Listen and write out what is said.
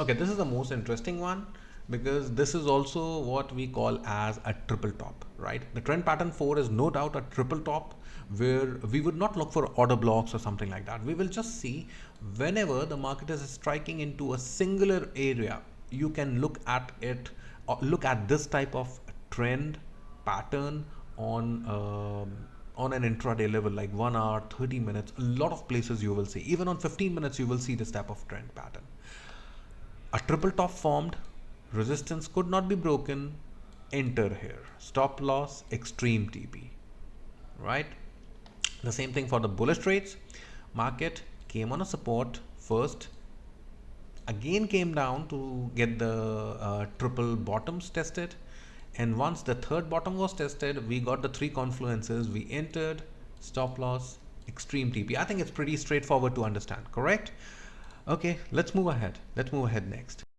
Okay, this is the most interesting one because this is also what we call as a triple top, right? The trend pattern 4 is no doubt a triple top where we would not look for order blocks or something like that. We will just see whenever the market is striking into a singular area, you can look at it or look at this type of trend pattern on an intraday level, like 1 hour, 30 minutes. A lot of places you will see, even on 15 minutes you will see this type of trend pattern. A triple top formed, resistance could not be broken, enter here. Stop loss, extreme TP, right? The same thing for the bullish trades. Market came on a support first, again came down to get the triple bottoms tested, and once the third bottom was tested, we got the three confluences. We entered, stop loss, extreme TP. I think it's pretty straightforward to understand, correct? Okay, let's move ahead next.